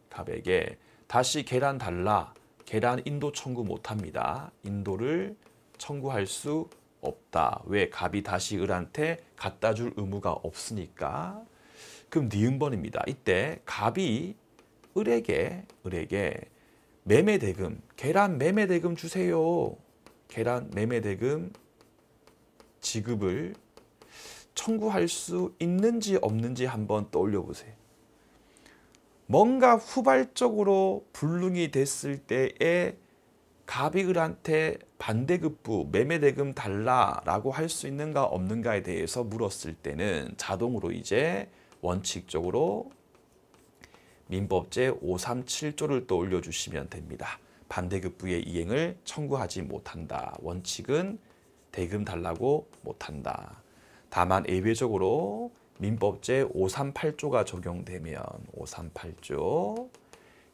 다시 계란 달라 계란 인도 청구 못합니다. 인도를 청구할 수 없다. 왜? 갑이 다시 을한테 갖다 줄 의무가 없으니까. 그럼 니은번입니다. 이때 갑이 을에게 매매대금, 계란 매매대금 주세요. 계란 매매대금 지급을 청구할 수 있는지 없는지 한번 떠올려 보세요. 뭔가 후발적으로 불능이 됐을 때에 갑이 을한테 반대급부 매매대금 달라라고 할 수 있는가 없는가에 대해서 물었을 때는 자동으로 이제 원칙적으로 민법 제537조를 떠올려 주시면 됩니다. 반대급부의 이행을 청구하지 못한다. 원칙은 대금 달라고 못한다. 다만 예외적으로 민법 제538조가 적용되면 538조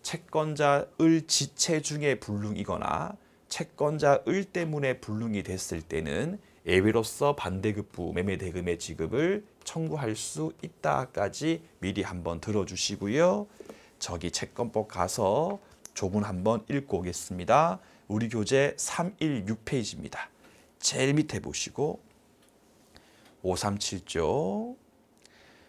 채권자 을 지체 중에 불능이거나 채권자 을 때문에 불능이 됐을 때는 예외로서 반대급부 매매대금의 지급을 청구할 수 있다까지 미리 한번 들어주시고요. 저기 채권법 가서 조문 한번 읽고 오겠습니다. 우리 교재 316페이지입니다. 제일 밑에 보시고 537조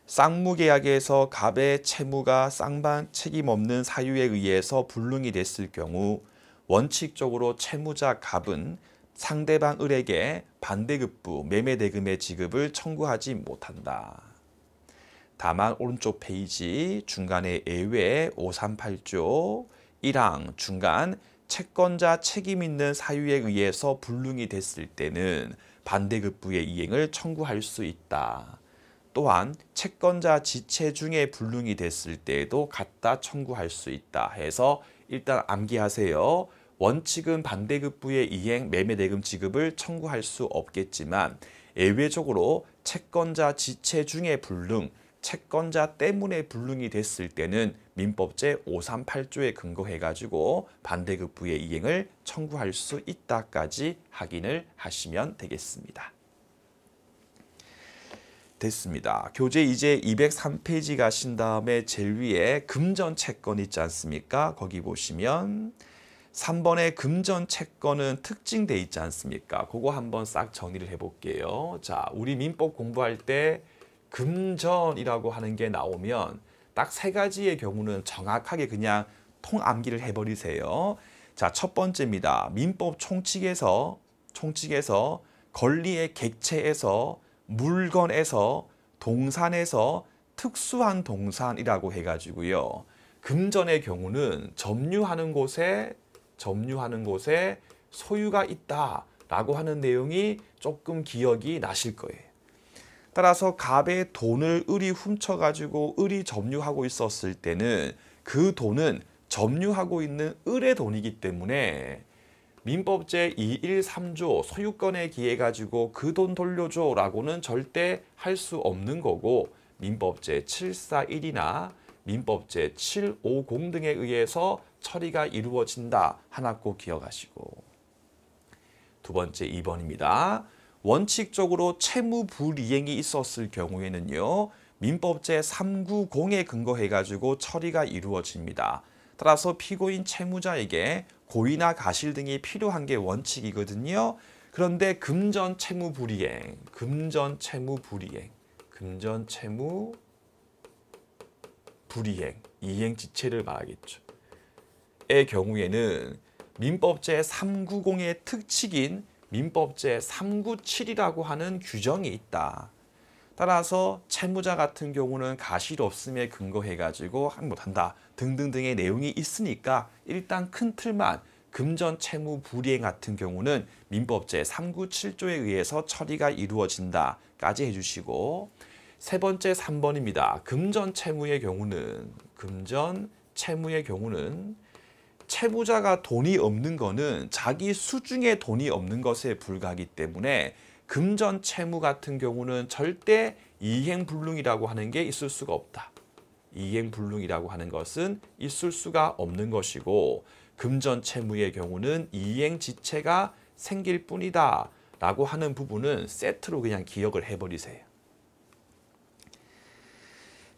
쌍무계약에서 갑의 채무가 쌍방 책임 없는 사유에 의해서 불능이 됐을 경우 원칙적으로 채무자 갑은 상대방 을에게 반대급부 매매대금의 지급을 청구하지 못한다. 다만 오른쪽 페이지 중간에 예외 538조 1항 중간 채권자 책임 있는 사유에 의해서 불능이 됐을 때는 반대급부의 이행을 청구할 수 있다. 또한 채권자 지체 중에 불능이 됐을 때에도 갖다 청구할 수 있다 해서 일단 암기하세요. 원칙은 반대급부의 이행, 매매대금 지급을 청구할 수 없겠지만 예외적으로 채권자 지체 중에 불능, 채권자 때문에 불능이 됐을 때는 민법제 538조에 근거해가지고 반대급부의 이행을 청구할 수 있다까지 확인을 하시면 되겠습니다. 됐습니다. 교재 이제 203페이지 가신 다음에 제일 위에 금전 채권 있지 않습니까? 거기 보시면 3번의 금전 채권은 특징돼 있지 않습니까? 그거 한번 싹 정리를 해볼게요. 자, 우리 민법 공부할 때 금전이라고 하는 게 나오면 딱 세 가지의 경우는 정확하게 그냥 통암기를 해버리세요. 자, 첫 번째입니다. 민법 총칙에서 권리의 객체에서 물건에서 동산에서 특수한 동산이라고 해가지고요. 금전의 경우는 점유하는 곳에 소유가 있다라고 하는 내용이 조금 기억이 나실 거예요. 따라서 갑의 돈을 을이 훔쳐가지고 을이 점유하고 있었을 때는 그 돈은 점유하고 있는 을의 돈이기 때문에 민법 제213조 소유권에 기해 가지고 그 돈 돌려줘 라고는 절대 할 수 없는 거고 민법 제741이나 민법 제750 등에 의해서 처리가 이루어진다. 하나 꼭 기억하시고. 두 번째 2번입니다. 원칙적으로 채무 불이행이 있었을 경우에는요. 민법 제390에 근거해 가지고 처리가 이루어집니다. 따라서 피고인 채무자에게 고의나 가실 등이 필요한 게 원칙이거든요. 그런데 금전 채무 불이행, 이행 지체를 말하겠죠. 의 경우에는 민법 제390의 특칙인 민법 제397이라고 하는 규정이 있다. 따라서 채무자 같은 경우는 가실 없음에 근거해 가지고 못한다 등등등의 내용이 있으니까 일단 큰 틀만 금전 채무 불이행 같은 경우는 민법 제397조에 의해서 처리가 이루어진다까지 해주시고 세 번째 3번입니다. 금전 채무의 경우는 채무자가 돈이 없는 거는 자기 수중에 돈이 없는 것에 불과하기 때문에 금전 채무 같은 경우는 절대 이행불능이라고 하는 게 있을 수가 없다. 이행불능이라고 하는 것은 있을 수가 없는 것이고 금전 채무의 경우는 이행지체가 생길 뿐이다 라고 하는 부분은 세트로 그냥 기억을 해버리세요.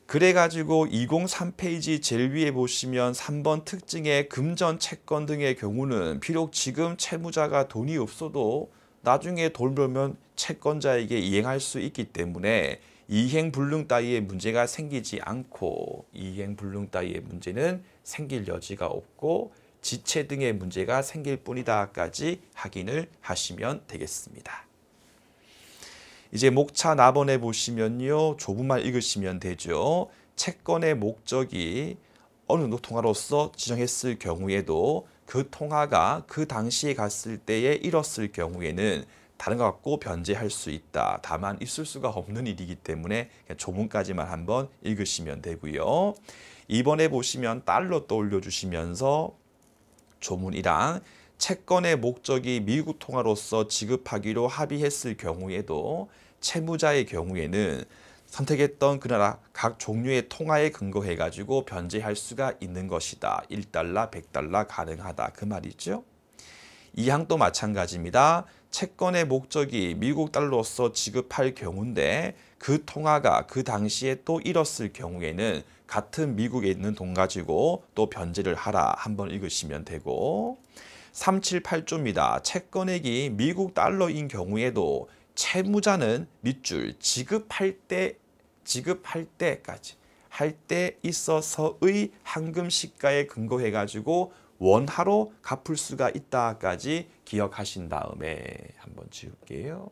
그래가지고 203페이지 제일 위에 보시면 3번 특징의 금전 채권 등의 경우는 비록 지금 채무자가 돈이 없어도 나중에 돈 벌면 채권자에게 이행할 수 있기 때문에 이행불능 따위의 문제가 생기지 않고 이행불능 따위의 문제는 생길 여지가 없고 지체 등의 문제가 생길 뿐이다까지 확인을 하시면 되겠습니다. 이제 목차 나번에 보시면요. 조문만 읽으시면 되죠. 채권의 목적이 어느 통화로서 지정했을 경우에도 그 통화가 그 당시에 갔을 때에 잃었을 경우에는 다른 것 갖고 변제할 수 있다. 다만 있을 수가 없는 일이기 때문에 조문까지만 한번 읽으시면 되고요. 이번에 보시면 달러 떠올려 주시면서 조문이랑 채권의 목적이 미국 통화로서 지급하기로 합의했을 경우에도 채무자의 경우에는 선택했던 그 나라 각 종류의 통화에 근거해 가지고 변제할 수가 있는 것이다. 1달러, 100달러 가능하다. 그 말이죠. 이 항도 마찬가지입니다. 채권의 목적이 미국 달러로서 지급할 경우인데 그 통화가 그 당시에 또 잃었을 경우에는 같은 미국에 있는 돈 가지고 또 변제를 하라. 한번 읽으시면 되고 378조입니다. 채권액이 미국 달러인 경우에도 채무자는 밑줄 지급할 때 지급할 때까지 할 때 있어서의 황금 시가에 근거해 가지고 원화로 갚을 수가 있다까지 기억하신 다음에 한번 지울게요.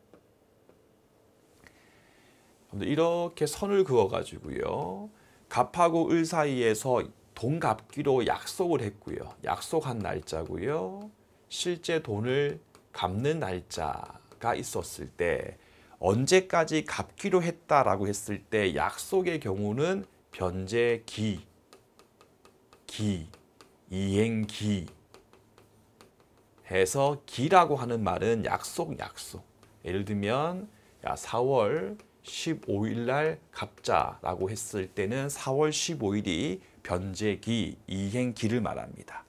이렇게 선을 그어 가지고요. 갑하고 을 사이에서 돈 갚기로 약속을 했고요. 약속한 날짜고요. 실제 돈을 갚는 날짜가 있었을 때 언제까지 갚기로 했다라고 했을 때 약속의 경우는 변제기, 이행기 해서 기라고 하는 말은 약속. 예를 들면 4월 15일 날 갚자라고 했을 때는 4월 15일이 변제기, 이행기를 말합니다.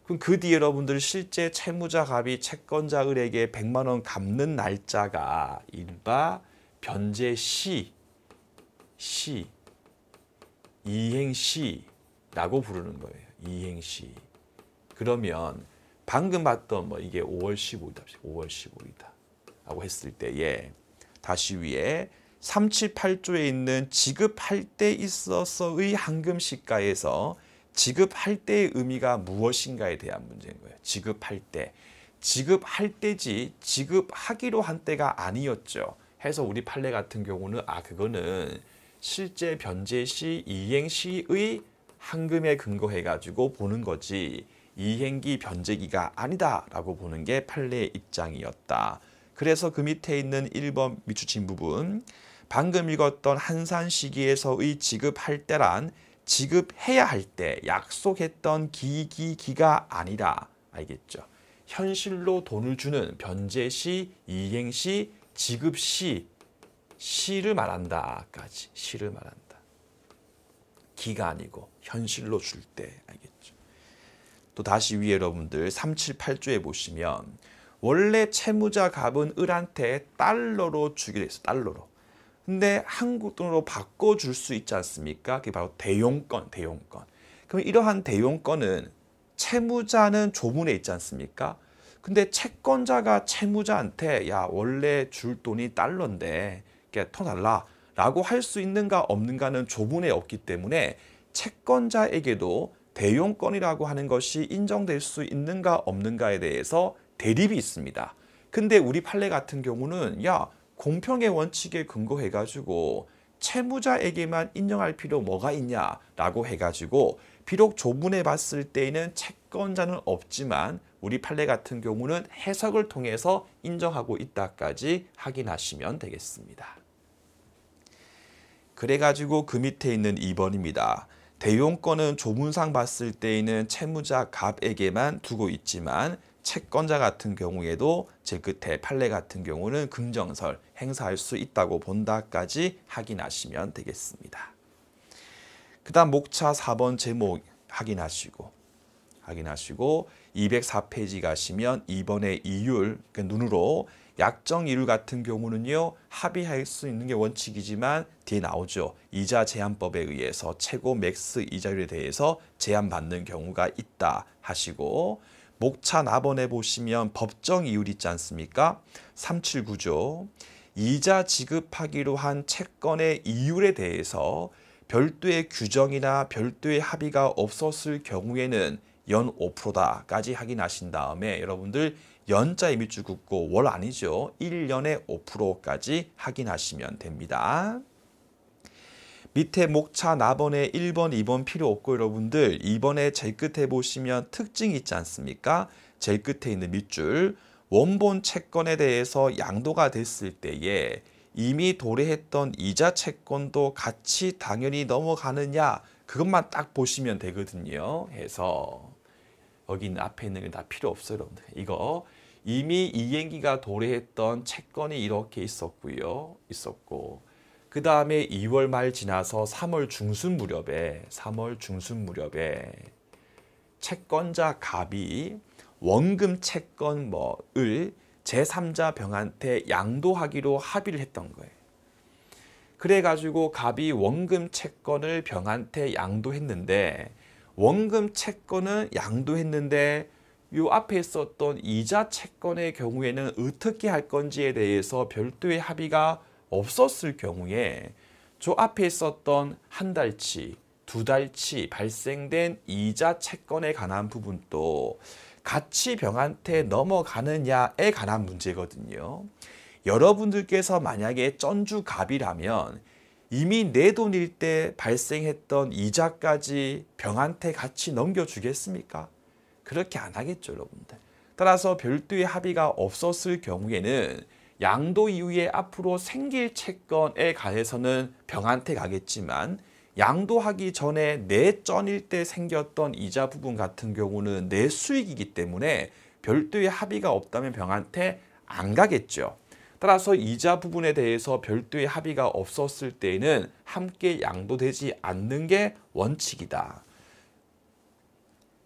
그럼 그 뒤에 여러분들 실제 채무자 갑이 채권자 을에게 100만 원 갚는 날짜가 이른바 변제시, 이행시라고 부르는 거예요. 이행시. 그러면 방금 봤던 이게 5월 15일이다. 5월 15일이다. 라고 했을 때에 다시 위에 378조에 있는 지급할 때 있어서의 황금 시가에서 지급할 때의 의미가 무엇인가에 대한 문제인 거예요. 지급할 때. 지급할 때지 지급하기로 한 때가 아니었죠. 해서 우리 판례 같은 경우는 그거는 실제 변제시, 이행시의 황금에 근거해 가지고 보는 거지 이행기, 변제기가 아니다라고 보는 게 판례의 입장이었다. 그래서 그 밑에 있는 1번 밑줄친 부분 방금 읽었던 한산 시기에서의 지급할 때란 지급해야 할 때 약속했던 기가 아니라 알겠죠? 현실로 돈을 주는 변제시, 이행시, 지급시 시를 말한다까지 시를 말한다. 기가 아니고 현실로 줄 때 알겠죠? 또 다시 위에 여러분들 378조에 보시면 원래 채무자 갑은 을한테 달러로 주기로 했어. 달러로. 근데 한국 돈으로 바꿔줄 수 있지 않습니까? 그게 바로 대용권. 그럼 이러한 대용권은 채무자는 조문에 있지 않습니까? 근데 채권자가 채무자한테 원래 줄 돈이 달러인데 더 달라 라고 할 수 있는가 없는가는 조문에 없기 때문에 채권자에게도 대용권이라고 하는 것이 인정될 수 있는가 없는가에 대해서 대립이 있습니다. 근데 우리 판례 같은 경우는 공평의 원칙에 근거해 가지고 채무자에게만 인정할 필요 뭐가 있냐라고 해가지고 비록 조문에 봤을 때에는 채권자는 없지만 우리 판례 같은 경우는 해석을 통해서 인정하고 있다까지 확인하시면 되겠습니다. 그래가지고 그 밑에 있는 2번입니다. 대용권은 조문상 봤을 때에는 채무자 갑에게만 두고 있지만 채권자 같은 경우에도 제일 끝에 판례 같은 경우는 긍정설 행사할 수 있다고 본다까지 확인하시면 되겠습니다. 그 다음 목차 4번 제목 확인하시고 204페이지 가시면 2번의 이율 눈으로 약정 이율 같은 경우는요 합의할 수 있는 게 원칙이지만 뒤에 나오죠. 이자 제한법에 의해서 최고 맥스 이자율에 대해서 제한받는 경우가 있다 하시고 목차 나번에 보시면 법정 이율 있지 않습니까? 379조 이자 지급하기로 한 채권의 이율에 대해서 별도의 규정이나 별도의 합의가 없었을 경우에는 연 5%다까지 확인하신 다음에 여러분들 연자에 밑줄 긋고 월 아니죠. 1년에 5%까지 확인하시면 됩니다. 밑에 목차 나번에 1번, 2번 필요 없고 여러분들 2번에 제일 끝에 보시면 특징이 있지 않습니까? 제일 끝에 있는 밑줄 원본 채권에 대해서 양도가 됐을 때에 이미 도래했던 이자 채권도 같이 당연히 넘어가느냐 그것만 딱 보시면 되거든요. 해서 여기 있는 앞에 있는 게 다 필요 없어요. 여러분들. 이거 이미 이행기가 도래했던 채권이 이렇게 있었고 그 다음에 2월 말 지나서 3월 중순 무렵에 채권자 갑이 원금 채권을 제3자 병한테 양도하기로 합의를 했던 거예요. 그래가지고 갑이 원금 채권을 병한테 양도했는데 원금 채권은 양도했는데 요 앞에 있었던 이자 채권의 경우에는 어떻게 할 건지에 대해서 별도의 합의가 없었을 경우에 저 앞에 있었던 한 달치, 두 달치 발생된 이자 채권에 관한 부분도 같이 병한테 넘어가느냐에 관한 문제거든요. 여러분들께서 만약에 쩐주갑이라면 이미 내 돈일 때 발생했던 이자까지 병한테 같이 넘겨주겠습니까? 그렇게 안 하겠죠, 여러분들. 따라서 별도의 합의가 없었을 경우에는 양도 이후에 앞으로 생길 채권에 관해서는 병한테 가겠지만 양도하기 전에 내 쩐일 때 생겼던 이자 부분 같은 경우는 내 수익이기 때문에 별도의 합의가 없다면 병한테 안 가겠죠. 따라서 이자 부분에 대해서 별도의 합의가 없었을 때에는 함께 양도되지 않는 게 원칙이다.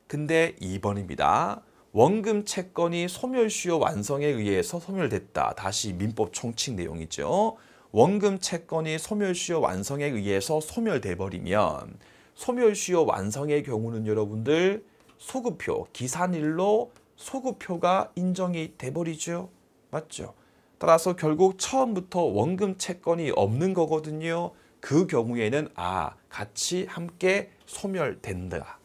근데 2번입니다. 원금 채권이 소멸시효 완성에 의해서 소멸됐다. 다시 민법 총칙 내용이죠. 원금 채권이 소멸시효 완성에 의해서 소멸돼 버리면 소멸시효 완성의 경우는 여러분들 소급표, 기산일로 소급표가 인정이 돼 버리죠. 맞죠? 따라서 결국 처음부터 원금 채권이 없는 거거든요. 그 경우에는 같이 함께 소멸된다.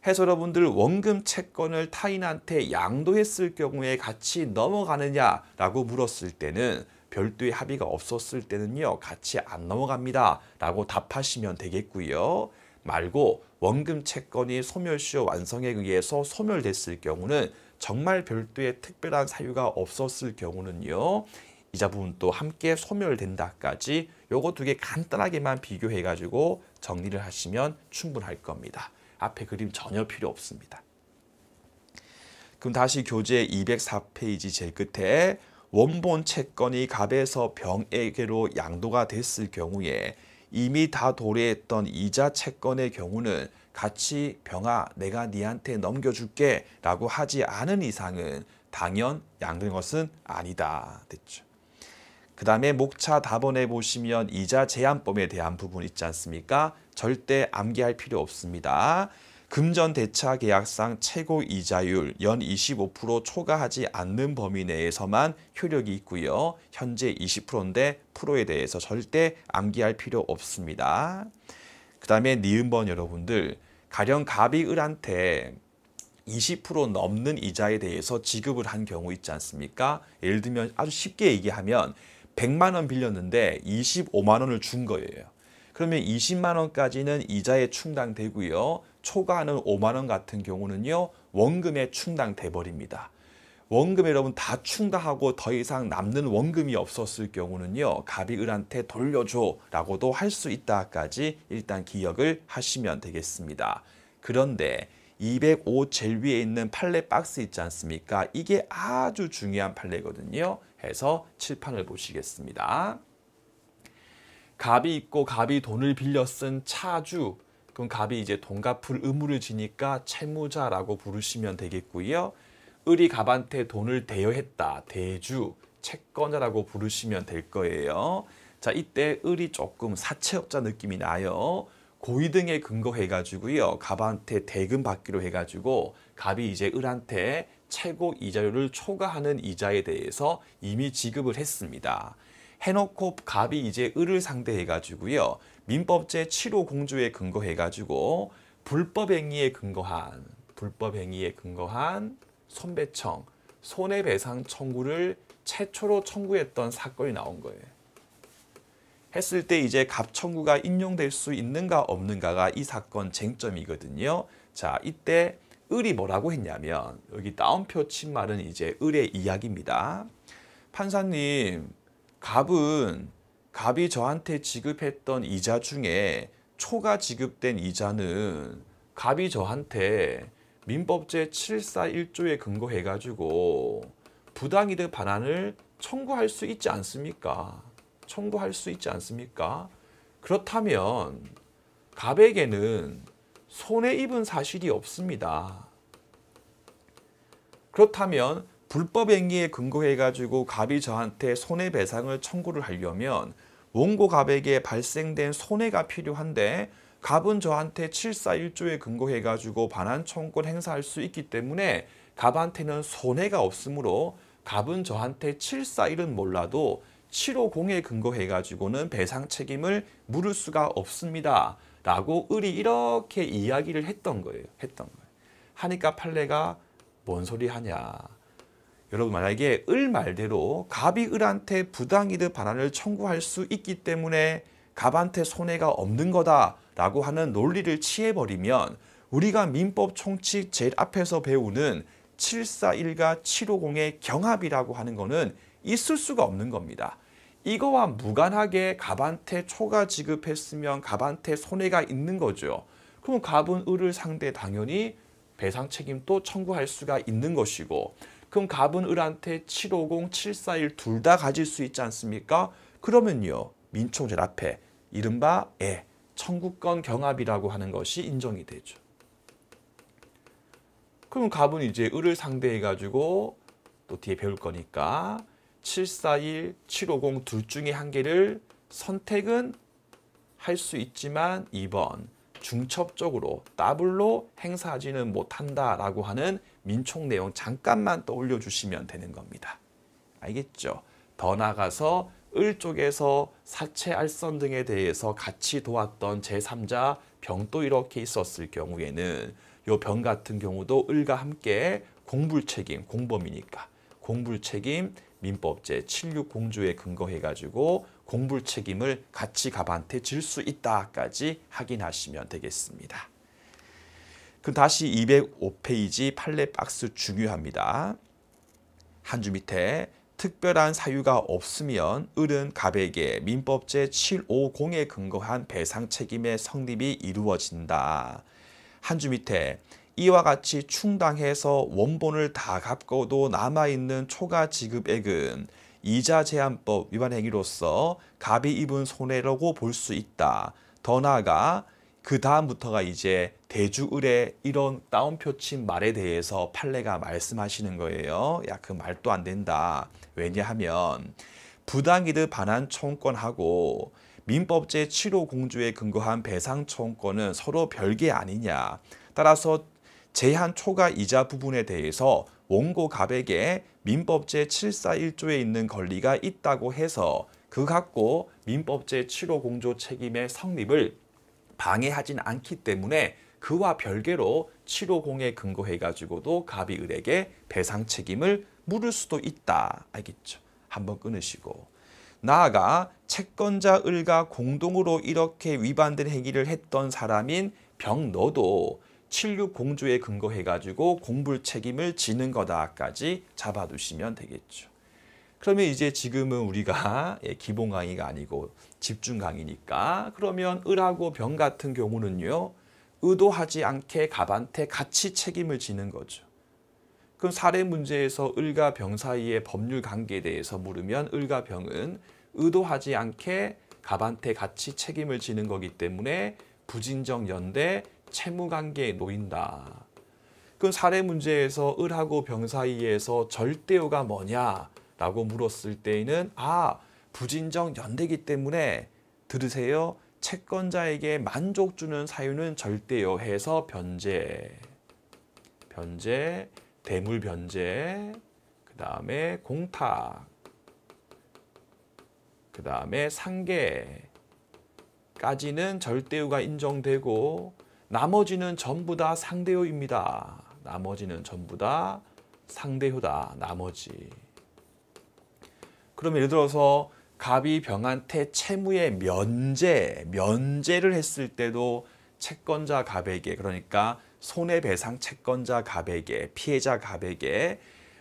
해서 여러분들 원금 채권을 타인한테 양도했을 경우에 같이 넘어가느냐라고 물었을 때는 별도의 합의가 없었을 때는요. 같이 안 넘어갑니다. 라고 답하시면 되겠고요. 말고 원금 채권이 소멸시효 완성에 의해서 소멸됐을 경우는 정말 별도의 특별한 사유가 없었을 경우는요. 이자 부분도 함께 소멸된다까지 요거 두 개 간단하게만 비교해가지고 정리를 하시면 충분할 겁니다. 앞에 그림 전혀 필요 없습니다. 그럼 다시 교재 204페이지 제일 끝에 원본 채권이 갑에서 병에게로 양도가 됐을 경우에 이미 다 도래했던 이자 채권의 경우는 같이 병아 내가 니한테 넘겨줄게 라고 하지 않은 이상은 당연 양도된 것은 아니다 됐죠. 그 다음에 목차 답원에 보시면 이자 제한법에 대한 부분 있지 않습니까? 절대 암기할 필요 없습니다. 금전대차 계약상 최고 이자율 연 25% 초과하지 않는 범위 내에서만 효력이 있고요. 현재 20%인데 프로에 대해서 절대 암기할 필요 없습니다. 그 다음에 니은번 여러분들 가령 갑이 을한테 20% 넘는 이자에 대해서 지급을 한 경우 있지 않습니까? 예를 들면 아주 쉽게 얘기하면 100만 원 빌렸는데 25만 원을 준 거예요. 그러면 20만 원까지는 이자에 충당되고요. 초과하는 5만 원 같은 경우는요. 원금에 충당돼 버립니다. 원금 여러분 다 충당하고 더 이상 남는 원금이 없었을 경우는요. 갑이 을한테 돌려줘 라고도 할 수 있다까지 일단 기억을 하시면 되겠습니다. 그런데 205 제일 위에 있는 판례 박스 있지 않습니까? 이게 아주 중요한 판례거든요. 해서 칠판을 보시겠습니다. 갑이 있고 갑이 돈을 빌려 쓴 차주, 그럼 갑이 이제 돈 갚을 의무를 지니까 채무자라고 부르시면 되겠고요. 을이 갑한테 돈을 대여했다, 대주, 채권자라고 부르시면 될 거예요. 자, 이때 을이 조금 사채업자 느낌이 나요. 고의 등에 근거해가지고요. 갑한테 대금 받기로 해가지고 갑이 이제 을한테 최고 이자율을 초과하는 이자에 대해서 이미 지급을 했습니다. 해놓고 갑이 이제 을을 상대해가지고요. 민법제 7호 공조에 근거해가지고 불법행위에 근거한 손배청, 손해배상 청구를 최초로 청구했던 사건이 나온 거예요. 했을 때 이제 갑 청구가 인용될 수 있는가 없는가가 이 사건 쟁점이거든요. 자, 이때 을이 뭐라고 했냐면 여기 따옴표 친 말은 이제 을의 이야기입니다. 판사님, 갑이 저한테 지급했던 이자 중에 초과 지급된 이자는 갑이 저한테 민법제 741조에 근거해가지고 부당이득 반환을 청구할 수 있지 않습니까? 그렇다면 갑에게는 손해 입은 사실이 없습니다. 그렇다면 불법행위에 근거해가지고 갑이 저한테 손해배상을 청구를 하려면 원고 갑에게 발생된 손해가 필요한데 갑은 저한테 741조에 근거해가지고 반환 청구를 행사할 수 있기 때문에 갑한테는 손해가 없으므로 갑은 저한테 741은 몰라도 750에 근거해 가지고는 배상 책임을 물을 수가 없습니다. 라고 을이 이렇게 이야기를 했던 거예요. 하니까 판례가 뭔 소리 하냐. 여러분 만약에 을 말대로 갑이 을한테 부당이득 반환을 청구할 수 있기 때문에 갑한테 손해가 없는 거다라고 하는 논리를 취해버리면 우리가 민법 총칙 제일 앞에서 배우는 741과 750의 경합이라고 하는 거는 있을 수가 없는 겁니다. 이거와 무관하게 갑한테 초과 지급했으면 갑한테 손해가 있는 거죠. 그럼 갑은 을을 상대 당연히 배상 책임도 청구할 수가 있는 것이고, 그럼 갑은 을한테 750, 741 둘 다 가질 수 있지 않습니까? 그러면요, 민총제일 앞에 이른바 청구권 경합이라고 하는 것이 인정이 되죠. 그럼 갑은 이제 을을 상대해 가지고 또 뒤에 배울 거니까 741, 750 둘 중에 한 개를 선택은 할 수 있지만 2번 중첩적으로 더블로 행사하지는 못한다라고 하는 민총 내용 잠깐만 떠올려 주시면 되는 겁니다. 알겠죠? 더 나아가서 을 쪽에서 사채 알선 등에 대해서 같이 도왔던 제3자 병도 이렇게 있었을 경우에는 요 병 같은 경우도 을과 함께 공불책임, 공범이니까 공불책임 민법제 76공조에 근거해 가지고 공불책임을 같이 갑한테 질 수 있다까지 확인하시면 되겠습니다. 그럼 다시 205페이지 판례 박스 중요합니다. 한 줄 밑에 특별한 사유가 없으면 을은 갑에게 민법제 750에 근거한 배상 책임의 성립이 이루어진다. 한 줄 밑에 이와 같이 충당해서 원본을 다 갚고도 남아있는 초과 지급액은 이자 제한법 위반 행위로서 갑이 입은 손해라고 볼 수 있다. 더 나아가 그 다음부터가 이제 대주을의 이런 따옴표 친 말에 대해서 판례가 말씀하시는 거예요. 야, 그 말도 안 된다. 왜냐하면 부당이득 반환 청구권하고 민법제 750조에 근거한 배상 청구권은 서로 별개 아니냐. 따라서 제한 초과 이자 부분에 대해서 원고 갑에게 민법제 741조에 있는 권리가 있다고 해서 그 갖고 민법제 750조 책임의 성립을 방해하진 않기 때문에 그와 별개로 750에 근거해 가지고도 갑이 을에게 배상 책임을 물을 수도 있다. 알겠죠? 한번 끊으시고, 나아가 채권자 을과 공동으로 이렇게 위반된 행위를 했던 사람인 병너도 760조에 근거해 가지고 공불 책임을 지는 거다까지 잡아두시면 되겠죠. 그러면 이제 지금은 우리가 기본 강의가 아니고 집중 강의니까, 그러면 을하고 병 같은 경우는요, 의도하지 않게 갑한테 같이 책임을 지는 거죠. 그럼 사례 문제에서 을과 병 사이의 법률 관계에 대해서 물으면 을과 병은 의도하지 않게 갑한테 같이 책임을 지는 거기 때문에 부진정 연대 채무관계에 놓인다. 그럼 사례 문제에서 을하고 병 사이에서 절대요가 뭐냐라고 물었을 때에는 부진정 연대이기 때문에 들으세요. 채권자에게 만족 주는 사유는 절대요 해서 변제, 대물 변제, 그 다음에 공탁, 그 다음에 상계까지는 절대요가 인정되고 나머지는 전부 다 상대요입니다. 나머지는 전부 다 상대요다. 나머지. 그럼 예를 들어서 갑이 병한테 채무의 면제를 했을 때도 채권자 갑에게, 그러니까 손해배상 채권자 갑에게, 피해자 갑에게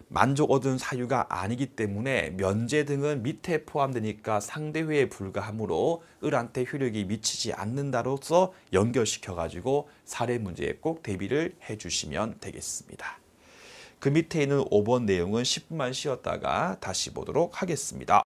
만족 얻은 사유가 아니기 때문에 면제 등은 밑에 포함되니까 상대회에 불과하므로 을한테 효력이 미치지 않는다로서 연결시켜가지고 사례 문제에 꼭 대비를 해주시면 되겠습니다. 그 밑에 있는 5번 내용은 10분만 쉬었다가 다시 보도록 하겠습니다.